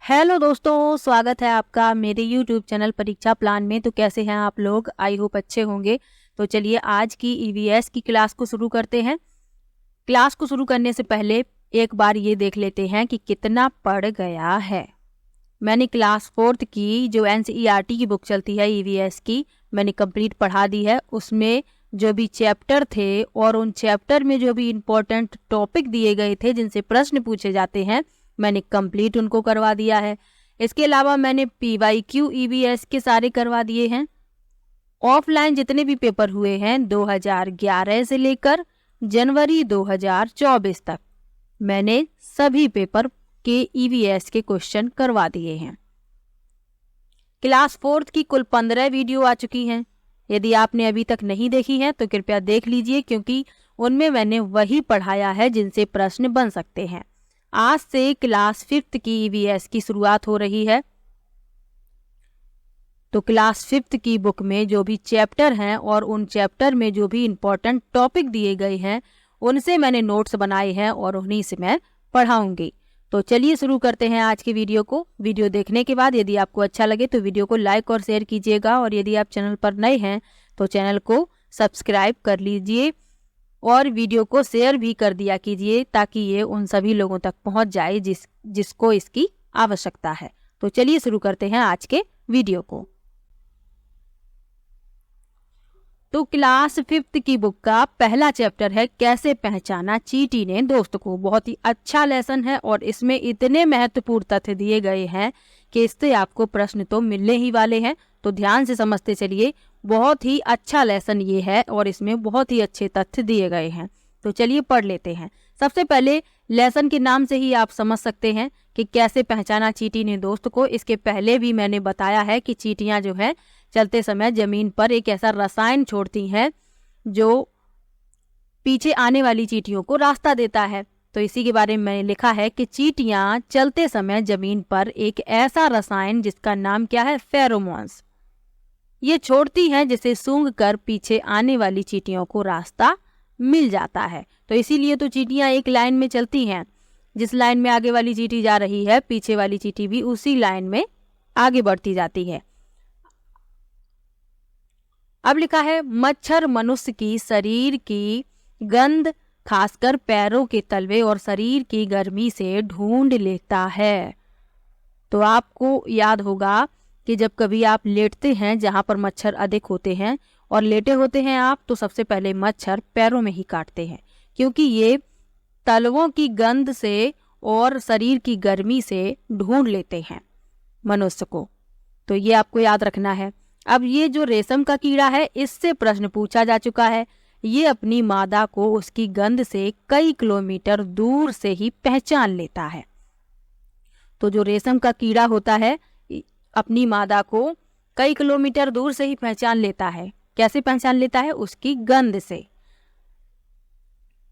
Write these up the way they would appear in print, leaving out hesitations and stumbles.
Hello दोस्तों, स्वागत है आपका मेरे YouTube चैनल परीक्षा प्लान में। तो कैसे हैं आप लोग? आई होप अच्छे होंगे। तो चलिए आज की ईवीएस की क्लास को शुरू करते हैं। क्लास को शुरू करने से पहले एक बार ये देख लेते हैं कि कितना पढ़ गया है। मैंने क्लास 4th की जो NCERT की बुक चलती है ईवीएस की, मैंने कंप्लीट पढ़ा दी है। उसमें जो भी चैप्टर थे और उन चैप्टर में जो भी इम्पोर्टेंट टॉपिक दिए गए थे जिनसे प्रश्न पूछे जाते हैं, मैंने कंप्लीट उनको करवा दिया है। इसके अलावा मैंने PYQ ईवीएस के सारे करवा दिए हैं। ऑफलाइन जितने भी पेपर हुए हैं 2011 से लेकर जनवरी 2024 तक, मैंने सभी पेपर के ईवीएस के क्वेश्चन करवा दिए हैं। क्लास 4th की कुल 15 वीडियो आ चुकी हैं। यदि आपने अभी तक नहीं देखी है तो कृपया देख लीजिए, क्योंकि उनमें मैंने वही पढ़ाया है जिनसे प्रश्न बन सकते हैं। आज से क्लास 5th की ईवीएस की शुरुआत हो रही है। तो क्लास 5th की बुक में जो भी चैप्टर हैं और उन चैप्टर में जो भी इम्पोर्टेंट टॉपिक दिए गए हैं उनसे मैंने नोट्स बनाए हैं और उन्हीं से मैं पढ़ाऊंगी। तो चलिए शुरू करते हैं आज की वीडियो को। वीडियो देखने के बाद यदि आपको अच्छा लगे तो वीडियो को लाइक और शेयर कीजिएगा, और यदि आप चैनल पर नए हैं तो चैनल को सब्सक्राइब कर लीजिए और वीडियो को शेयर भी कर दिया कीजिए, ताकि ये उन सभी लोगों तक पहुंच जाए जिसको इसकी आवश्यकता है। तो चलिए शुरू करते हैं आज के वीडियो को। तो क्लास 5th की बुक का पहला चैप्टर है कैसे पहचाना चींटी ने दोस्त को। बहुत ही अच्छा लेसन है और इसमें इतने महत्वपूर्ण तथ्य दिए गए हैं कि इससे आपको प्रश्न तो मिलने ही वाले हैं। तो ध्यान से समझते चलिए, बहुत ही अच्छा लेसन ये है और इसमें बहुत ही अच्छे तथ्य दिए गए हैं। तो चलिए पढ़ लेते हैं। सबसे पहले लेसन के नाम से ही आप समझ सकते हैं कि कैसे पहचाना चींटी ने दोस्त को। इसके पहले भी मैंने बताया है कि चींटियां जो है चलते समय जमीन पर एक ऐसा रसायन छोड़ती हैं जो पीछे आने वाली चींटियों को रास्ता देता है। तो इसी के बारे में मैंने लिखा है कि चींटियां चलते समय जमीन पर एक ऐसा रसायन जिसका नाम क्या है, फेरोमोन्स, ये छोड़ती हैं, जिसे सूंघ कर पीछे आने वाली चींटियों को रास्ता मिल जाता है। तो इसीलिए तो चींटियां एक लाइन में चलती हैं। जिस लाइन में आगे वाली चींटी जा रही है, पीछे वाली चींटी भी उसी लाइन में आगे बढ़ती जाती है। अब लिखा है मच्छर मनुष्य की शरीर की गंध खासकर पैरों के तलवे और शरीर की गर्मी से ढूंढ लेता है। तो आपको याद होगा कि जब कभी आप लेटते हैं जहां पर मच्छर अधिक होते हैं और लेटे होते हैं आप, तो सबसे पहले मच्छर पैरों में ही काटते हैं, क्योंकि ये तलवों की गंध से और शरीर की गर्मी से ढूंढ लेते हैं मनुष्य को। तो ये आपको याद रखना है। अब ये जो रेशम का कीड़ा है, इससे प्रश्न पूछा जा चुका है। ये अपनी मादा को उसकी गंध से कई किलोमीटर दूर से ही पहचान लेता है। तो जो रेशम का कीड़ा होता है अपनी मादा को कई किलोमीटर दूर से ही पहचान लेता है। कैसे पहचान लेता है? उसकी गंध से।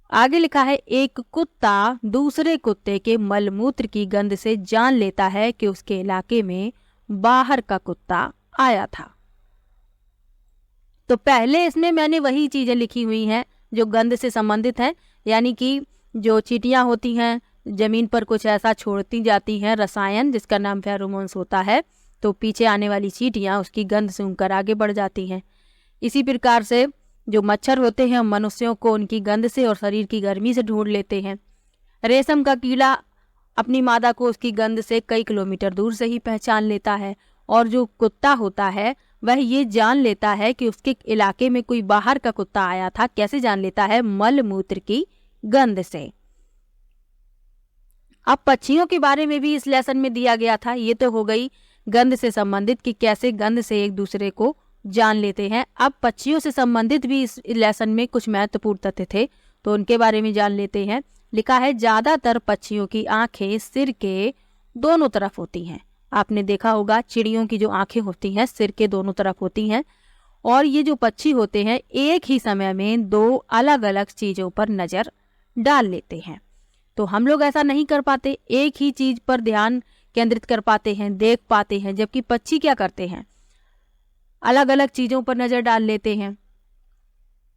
आगे लिखा है एक कुत्ता दूसरे कुत्ते के मलमूत्र की गंध से जान लेता है कि उसके इलाके में बाहर का कुत्ता आया था। तो पहले इसमें मैंने वही चीजें लिखी हुई हैं जो गंध से संबंधित हैं, यानी कि जो चींटियां होती हैं जमीन पर कुछ ऐसा छोड़ती जाती हैं रसायन जिसका नाम फेरोमोन्स होता है, तो पीछे आने वाली चींटियां उसकी गंध सूंघकर आगे बढ़ जाती हैं। इसी प्रकार से जो मच्छर होते हैं मनुष्यों को उनकी गंध से और शरीर की गर्मी से ढूंढ लेते हैं। रेशम का कीड़ा अपनी मादा को उसकी गंध से कई किलोमीटर दूर से ही पहचान लेता है, और जो कुत्ता होता है वह ये जान लेता है कि उसके इलाके में कोई बाहर का कुत्ता आया था। कैसे जान लेता है? मल मूत्र की गंध से। अब पक्षियों के बारे में भी इस लेसन में दिया गया था। ये तो हो गई गंध से संबंधित कि कैसे गंध से एक दूसरे को जान लेते हैं। अब पक्षियों से संबंधित भी इस लेसन में कुछ महत्वपूर्ण तथ्य थे, तो उनके बारे में जान लेते हैं। लिखा है ज्यादातर पक्षियों की आंखें सिर के दोनों तरफ होती हैं। आपने देखा होगा चिड़ियों की जो आंखें होती हैं सिर के दोनों तरफ होती हैं, और ये जो पक्षी होते हैं एक ही समय में दो अलग अलग चीजों पर नजर डाल लेते हैं। तो हम लोग ऐसा नहीं कर पाते, एक ही चीज पर ध्यान केंद्रित कर पाते हैं, देख पाते हैं, जबकि पक्षी क्या करते हैं? अलग अलग चीजों पर नजर डाल लेते हैं।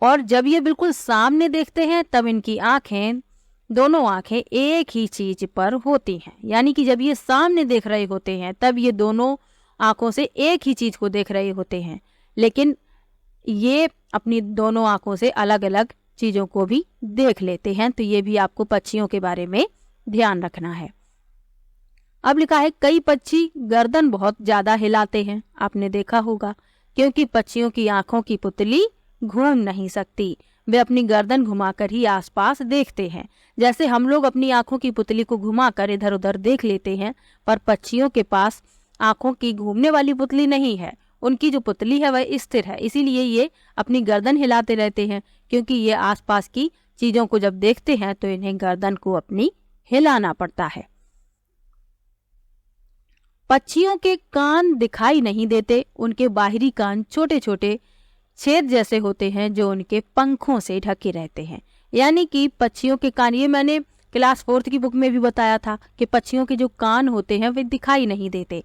और जब ये बिल्कुल सामने देखते हैं तब इनकी आंखें दोनों आंखें एक ही चीज पर होती हैं। यानी कि जब ये सामने देख रहे होते हैं तब ये दोनों आंखों से एक ही चीज को देख रहे होते हैं, लेकिन ये अपनी दोनों आंखों से अलग अलग चीजों को भी देख लेते हैं। तो ये भी आपको पक्षियों के बारे में ध्यान रखना है। अब लिखा है कई पक्षी गर्दन बहुत ज्यादा हिलाते हैं। आपने देखा होगा, क्योंकि पक्षियों की आंखों की पुतली घूम नहीं सकती, वे अपनी गर्दन घुमाकर ही आसपास देखते हैं। जैसे हम लोग अपनी आंखों की पुतली को घुमाकर इधर उधर देख लेते हैं, पर पक्षियों के पास आंखों की घूमने वाली पुतली नहीं है। उनकी जो पुतली है वह स्थिर है, इसीलिए ये अपनी गर्दन हिलाते रहते हैं, क्योंकि ये आसपास की चीजों को जब देखते हैं तो इन्हें गर्दन को अपनी हिलाना पड़ता है। पक्षियों के कान दिखाई नहीं देते, उनके बाहरी कान छोटे छोटे छेद जैसे होते हैं जो उनके पंखों से ढके रहते हैं। यानी कि पक्षियों के कान, ये मैंने क्लास 4th की बुक में भी बताया था कि पक्षियों के जो कान होते हैं वे दिखाई नहीं देते,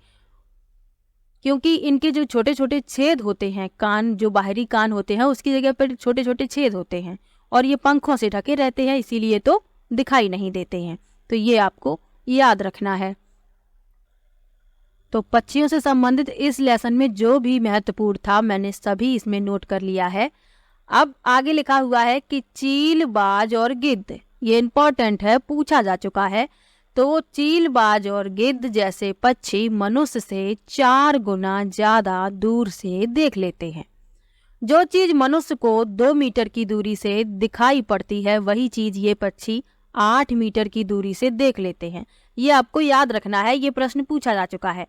क्योंकि इनके जो छोटे छोटे छेद होते हैं, कान जो बाहरी कान होते हैं उसकी जगह पर छोटे छोटे छेद होते हैं और ये पंखों से ढके रहते हैं, इसीलिए तो दिखाई नहीं देते हैं। तो ये आपको याद रखना है। तो पक्षियों से संबंधित इस लेसन में जो भी महत्वपूर्ण था मैंने सभी इसमें नोट कर लिया है। अब आगे लिखा हुआ है कि चील, बाज और गिद्ध, ये इंपॉर्टेंट है, पूछा जा चुका है। तो चील, बाज और गिद्ध जैसे पक्षी मनुष्य से 4 गुना ज्यादा दूर से देख लेते हैं। जो चीज मनुष्य को 2 मीटर की दूरी से दिखाई पड़ती है वही चीज ये पक्षी 8 मीटर की दूरी से देख लेते हैं। ये आपको याद रखना है, ये प्रश्न पूछा जा चुका है।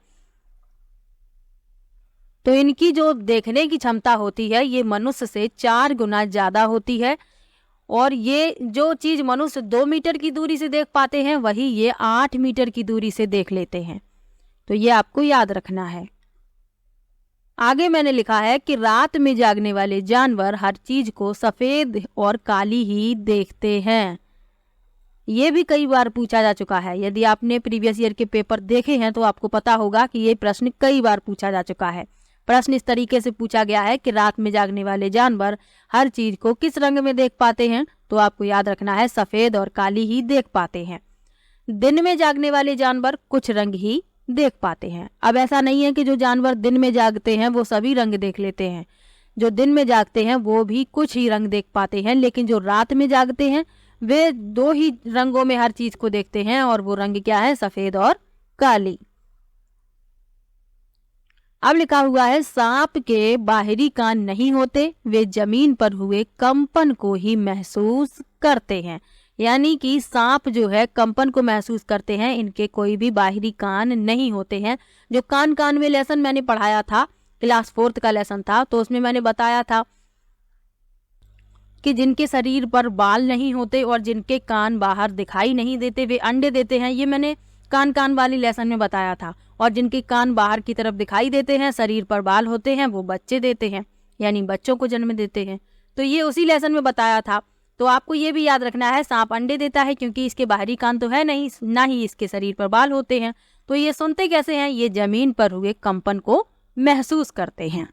तो इनकी जो देखने की क्षमता होती है ये मनुष्य से 4 गुना ज्यादा होती है, और ये जो चीज मनुष्य 2 मीटर की दूरी से देख पाते हैं वही ये 8 मीटर की दूरी से देख लेते हैं। तो ये आपको याद रखना है। आगे मैंने लिखा है कि रात में जागने वाले जानवर हर चीज को सफेद और काली ही देखते हैं। ये भी कई बार पूछा जा चुका है। यदि आपने प्रीवियस ईयर के पेपर देखे हैं तो आपको पता होगा कि ये प्रश्न कई बार पूछा जा चुका है। प्रश्न इस तरीके से पूछा गया है कि रात में जागने वाले जानवर हर चीज को किस रंग में देख पाते हैं, तो आपको याद रखना है सफेद और काली ही देख पाते हैं। दिन में जागने वाले जानवर कुछ रंग ही देख पाते हैं। अब ऐसा नहीं है कि जो जानवर दिन में जागते हैं वो सभी रंग देख लेते हैं। जो दिन में जागते हैं वो भी कुछ ही रंग देख पाते हैं, लेकिन जो रात में जागते हैं वे 2 ही रंगों में हर चीज को देखते हैं, और वो रंग क्या है, सफेद और काली। अब लिखा हुआ है सांप के बाहरी कान नहीं होते, वे जमीन पर हुए कंपन को ही महसूस करते हैं। यानी कि सांप जो है कंपन को महसूस करते हैं, इनके कोई भी बाहरी कान नहीं होते हैं। जो कान कान में लेसन मैंने पढ़ाया था, क्लास 4th का लेसन था, तो उसमें मैंने बताया था कि जिनके शरीर पर बाल नहीं होते और जिनके कान बाहर दिखाई नहीं देते वे अंडे देते हैं। ये मैंने कान कान वाली लेसन में बताया था। और जिनके कान बाहर की तरफ दिखाई देते हैं, शरीर पर बाल होते हैं, वो बच्चे देते हैं, यानी बच्चों को जन्म देते हैं। तो ये उसी लेसन में बताया था। तो आपको ये भी याद रखना है सांप अंडे देता है क्योंकि इसके बाहरी कान तो है नहीं, ना ही इसके शरीर पर बाल होते हैं। तो ये सुनते कैसे हैं, ये जमीन पर हुए कंपन को महसूस करते हैं।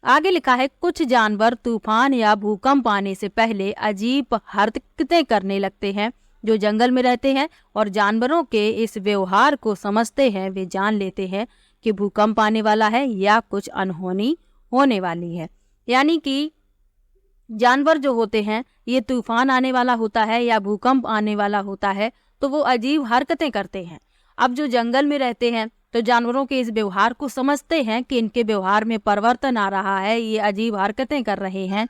आगे लिखा है कुछ जानवर तूफान या भूकंप आने से पहले अजीब हरकतें करने लगते हैं। जो जंगल में रहते हैं और जानवरों के इस व्यवहार को समझते हैं वे जान लेते हैं कि भूकंप आने वाला है या कुछ अनहोनी होने वाली है। यानी कि जानवर जो होते हैं, ये तूफान आने वाला होता है या भूकंप आने वाला होता है तो वो अजीब हरकतें करते हैं। अब जो जंगल में रहते हैं तो जानवरों के इस व्यवहार को समझते हैं कि इनके व्यवहार में परिवर्तन आ रहा है, ये अजीब हरकतें कर रहे हैं,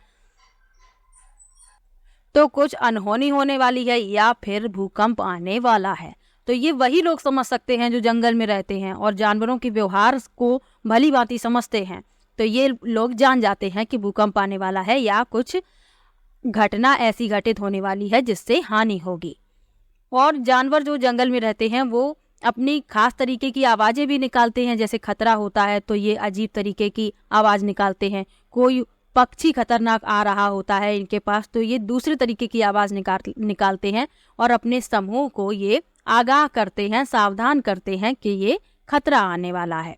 तो कुछ अनहोनी होने वाली है या फिर भूकंप आने वाला है। तो ये वही लोग समझ सकते हैं जो जंगल में रहते हैं और जानवरों के व्यवहार को भली भांति समझते हैं। तो ये लोग जान जाते हैं कि भूकंप आने वाला है या कुछ घटना ऐसी घटित होने वाली है जिससे हानि होगी। और जानवर जो जंगल में रहते हैं वो अपनी खास तरीके की आवाजें भी निकालते हैं। जैसे खतरा होता है तो ये अजीब तरीके की आवाज निकालते हैं। कोई पक्षी खतरनाक आ रहा होता है इनके पास तो ये दूसरे तरीके की आवाज निकालते हैं और अपने समूह को ये आगाह करते हैं, सावधान करते हैं कि ये खतरा आने वाला है।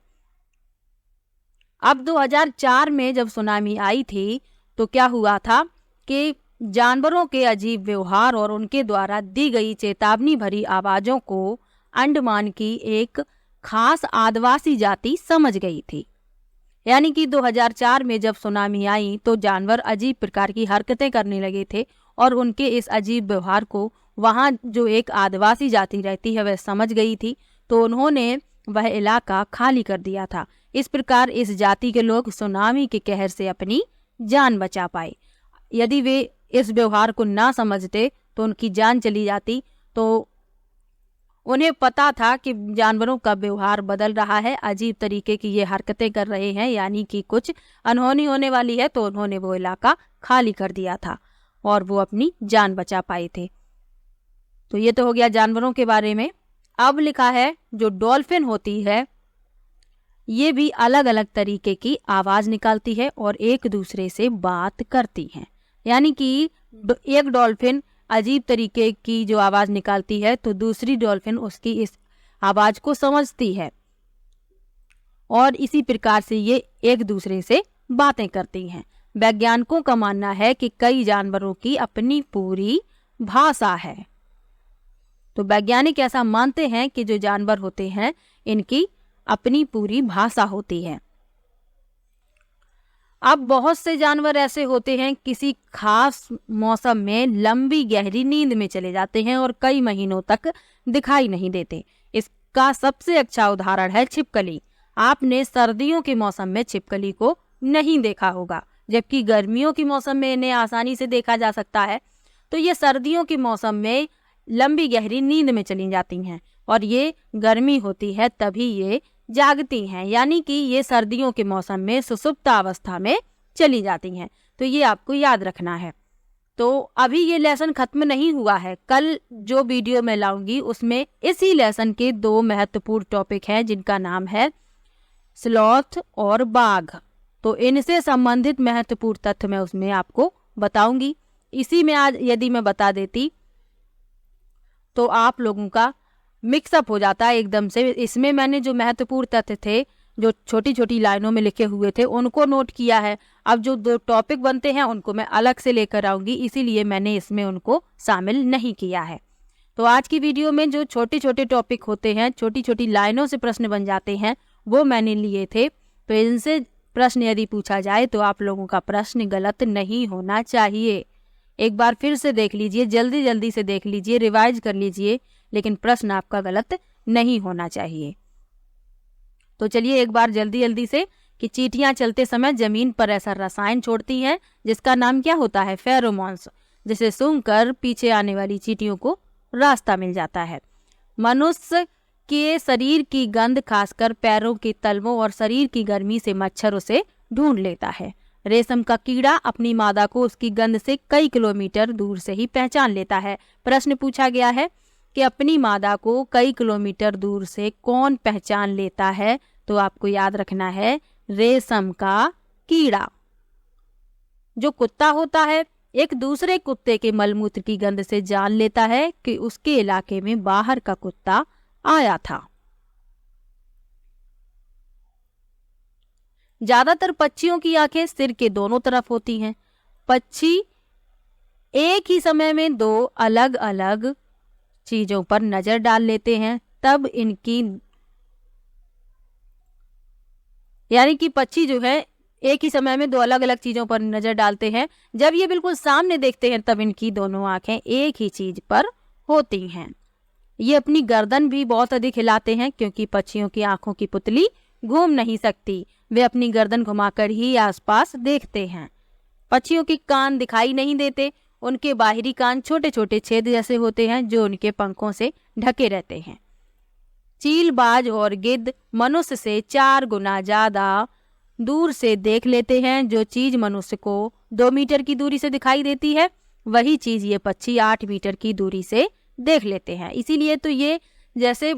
अब 2004 में जब सुनामी आई थी तो क्या हुआ था कि जानवरों के अजीब व्यवहार और उनके द्वारा दी गई चेतावनी भरी आवाजों को अंडमान की एक खास आदिवासी जाति समझ गई थी। यानी कि 2004 में जब सुनामी आई तो जानवर अजीब प्रकार की हरकतें करने लगे थे और उनके इस अजीब व्यवहार को वहाँ जो एक आदिवासी जाति रहती है वह समझ गई थी, तो उन्होंने वह इलाका खाली कर दिया था। इस प्रकार इस जाति के लोग सुनामी के कहर से अपनी जान बचा पाए। यदि वे इस व्यवहार को ना समझते तो उनकी जान चली जाती। तो उन्हें पता था कि जानवरों का व्यवहार बदल रहा है, अजीब तरीके की ये हरकतें कर रहे हैं, यानी कि कुछ अनहोनी होने वाली है, तो उन्होंने वो इलाका खाली कर दिया था और वो अपनी जान बचा पाए थे। तो ये तो हो गया जानवरों के बारे में। अब लिखा है जो डॉल्फिन होती है ये भी अलग अलग तरीके की आवाज निकालती है और एक दूसरे से बात करती हैं। यानी कि एक डॉल्फिन अजीब तरीके की जो आवाज निकालती है तो दूसरी डॉल्फिन उसकी इस आवाज को समझती है और इसी प्रकार से ये एक दूसरे से बातें करती हैं। वैज्ञानिकों का मानना है कि कई जानवरों की अपनी पूरी भाषा है। तो वैज्ञानिक ऐसा मानते हैं कि जो जानवर होते हैं इनकी अपनी पूरी भाषा होती है। अब बहुत से जानवर ऐसे होते हैं किसी खास मौसम में लंबी गहरी नींद में चले जाते हैं और कई महीनों तक दिखाई नहीं देते। इसका सबसे अच्छा उदाहरण है छिपकली। आपने सर्दियों के मौसम में छिपकली को नहीं देखा होगा, जबकि गर्मियों के मौसम में इन्हें आसानी से देखा जा सकता है। तो ये सर्दियों के मौसम में लंबी गहरी नींद में चली जाती हैं और ये गर्मी होती है तभी ये जागती हैं, यानी कि ये सर्दियों के मौसम में सुषुप्त अवस्था में चली जाती हैं। तो ये आपको याद रखना है। तो अभी ये लेसन खत्म नहीं हुआ है, कल जो वीडियो मैं लाऊंगी उसमें इसी लेसन के 2 महत्वपूर्ण टॉपिक हैं जिनका नाम है स्लॉथ और बाघ। तो इनसे संबंधित महत्वपूर्ण तथ्य मैं उसमें आपको बताऊंगी। इसी में आज यदि मैं बता देती तो आप लोगों का मिक्सअप हो जाता है एकदम से। इसमें मैंने जो महत्वपूर्ण तथ्य थे जो छोटी छोटी लाइनों में लिखे हुए थे उनको नोट किया है। अब जो 2 टॉपिक बनते हैं उनको मैं अलग से लेकर आऊंगी, इसीलिए मैंने इसमें उनको शामिल नहीं किया है। तो आज की वीडियो में जो छोटे छोटे टॉपिक होते हैं, छोटी छोटी लाइनों से प्रश्न बन जाते हैं, वो मैंने लिए थे। तो इनसे प्रश्न यदि पूछा जाए तो आप लोगों का प्रश्न गलत नहीं होना चाहिए। एक बार फिर से देख लीजिए, जल्दी जल्दी से देख लीजिए, रिवाइज कर लीजिए, लेकिन प्रश्न आपका गलत नहीं होना चाहिए। तो चलिए एक बार जल्दी जल्दी से कि चींटियां चलते समय जमीन पर ऐसा रसायन छोड़ती हैं जिसका नाम क्या होता है? फेरोमोन्स, जिसे सूंघकर पीछे आने वाली चींटियों को रास्ता मिल जाता है। मनुष्य के शरीर की गंध खासकर पैरों के तलवों और शरीर की गर्मी से मच्छर उसे ढूंढ लेता है। रेशम का कीड़ा अपनी मादा को उसकी गंध से कई किलोमीटर दूर से ही पहचान लेता है। प्रश्न पूछा गया है कि अपनी मादा को कई किलोमीटर दूर से कौन पहचान लेता है? तो आपको याद रखना है रेशम का कीड़ा। जो कुत्ता होता है एक दूसरे कुत्ते के मलमूत्र की गंध से जान लेता है कि उसके इलाके में बाहर का कुत्ता आया था। ज्यादातर पक्षियों की आंखें सिर के दोनों तरफ होती हैं। पक्षी एक ही समय में 2 अलग अलग चीजों पर नजर डाल लेते हैं, तब इनकी यानी कि पक्षी जो है एक ही समय में 2 अलग अलग चीजों पर नजर डालते हैं। जब ये बिल्कुल सामने देखते हैं तब इनकी दोनों आंखें एक ही चीज पर होती हैं। ये अपनी गर्दन भी बहुत अधिक हिलाते हैं क्योंकि पक्षियों की आंखों की पुतली घूम नहीं सकती, वे अपनी गर्दन घुमाकर ही आसपास देखते हैं। पक्षियों के कान दिखाई नहीं देते, उनके बाहरी कान छोटे छोटे छेद जैसे होते हैं जो उनके पंखों से ढके रहते हैं। चील, बाज और गिद्ध मनुष्य से 4 गुना ज्यादा दूर से देख लेते हैं। जो चीज मनुष्य को 2 मीटर की दूरी से दिखाई देती है वही चीज ये पक्षी 8 मीटर की दूरी से देख लेते हैं। इसीलिए तो ये जैसे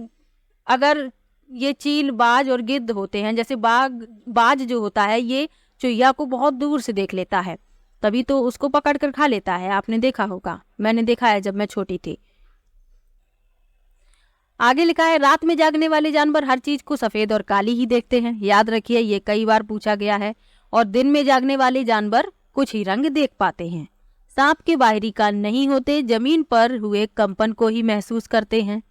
अगर ये चील, बाज और गिद्ध होते हैं, जैसे बाज जो होता है ये चुहिया को बहुत दूर से देख लेता है, तभी तो उसको पकड़ कर खा लेता है। आपने देखा होगा, मैंने देखा है जब मैं छोटी थी। आगे लिखा है रात में जागने वाले जानवर हर चीज को सफेद और काली ही देखते हैं। याद रखिए ये कई बार पूछा गया है। और दिन में जागने वाले जानवर कुछ ही रंग देख पाते हैं। सांप के बाहरी कान नहीं होते, जमीन पर हुए कंपन को ही महसूस करते हैं।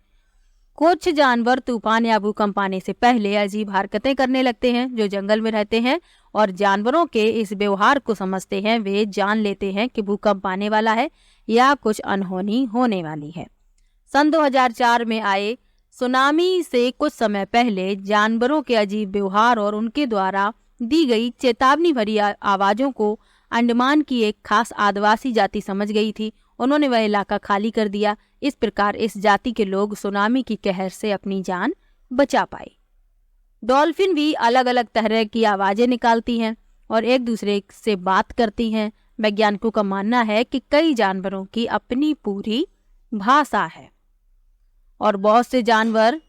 कुछ जानवर तूफान या भूकंप आने से पहले अजीब हरकतें करने लगते हैं। जो जंगल में रहते हैं और जानवरों के इस व्यवहार को समझते हैं, वे जान लेते हैं कि भूकंप आने वाला है या कुछ अनहोनी होने वाली है। सन 2004 में आए सुनामी से कुछ समय पहले जानवरों के अजीब व्यवहार और उनके द्वारा दी गई चेतावनी भरी आवाजों को अंडमान की एक खास आदिवासी जाति समझ गई थी। उन्होंने वह इलाका खाली कर दिया। इस प्रकार इस जाति के लोग सुनामी की कहर से अपनी जान बचा पाए। डॉल्फिन भी अलग अलग तरह की आवाजें निकालती हैं और एक दूसरे से बात करती हैं। वैज्ञानिकों का मानना है कि कई जानवरों की अपनी पूरी भाषा है और बहुत से जानवर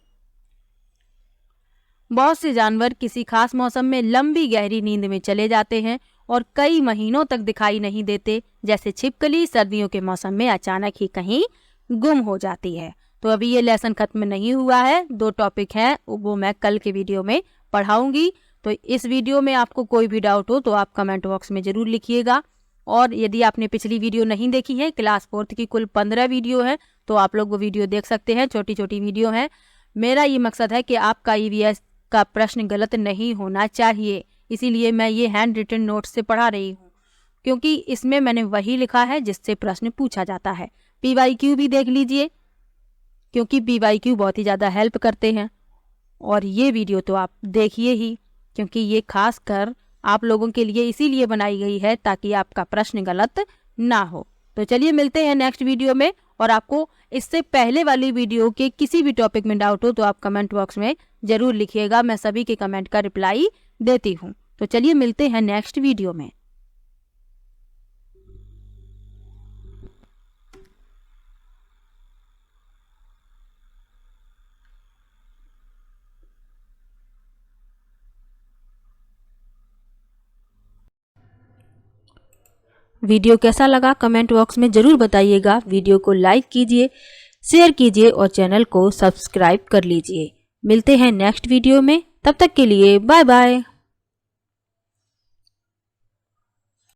किसी खास मौसम में लंबी गहरी नींद में चले जाते हैं और कई महीनों तक दिखाई नहीं देते। जैसे छिपकली सर्दियों के मौसम में अचानक ही कहीं गुम हो जाती है। तो अभी ये लेसन खत्म नहीं हुआ है, 2 टॉपिक हैं, वो मैं कल के वीडियो में पढ़ाऊंगी। तो इस वीडियो में आपको कोई भी डाउट हो तो आप कमेंट बॉक्स में जरूर लिखिएगा। और यदि आपने पिछली वीडियो नहीं देखी है, क्लास 4th की कुल 15 वीडियो है, तो आप लोग वो वीडियो देख सकते हैं। छोटी छोटी वीडियो है। मेरा ये मकसद है कि आपका EVS का प्रश्न गलत नहीं होना चाहिए, इसीलिए मैं ये हैंड रिटन नोट से पढ़ा रही हूँ, क्योंकि इसमें मैंने वही लिखा है जिससे प्रश्न पूछा जाता है। PYQ भी देख लीजिए, क्योंकि PYQ बहुत ही ज़्यादा हेल्प करते हैं। और ये वीडियो तो आप देखिए ही, क्योंकि ये खास कर आप लोगों के लिए इसीलिए बनाई गई है ताकि आपका प्रश्न गलत ना हो। तो चलिए मिलते हैं नेक्स्ट वीडियो में। और आपको इससे पहले वाली वीडियो के किसी भी टॉपिक में डाउट हो तो आप कमेंट बॉक्स में जरूर लिखिएगा, मैं सभी के कमेंट का रिप्लाई देती हूँ। तो चलिए मिलते हैं नेक्स्ट वीडियो में। वीडियो कैसा लगा कमेंट बॉक्स में ज़रूर बताइएगा। वीडियो को लाइक कीजिए, शेयर कीजिए और चैनल को सब्सक्राइब कर लीजिए। मिलते हैं नेक्स्ट वीडियो में, तब तक के लिए बाय बाय।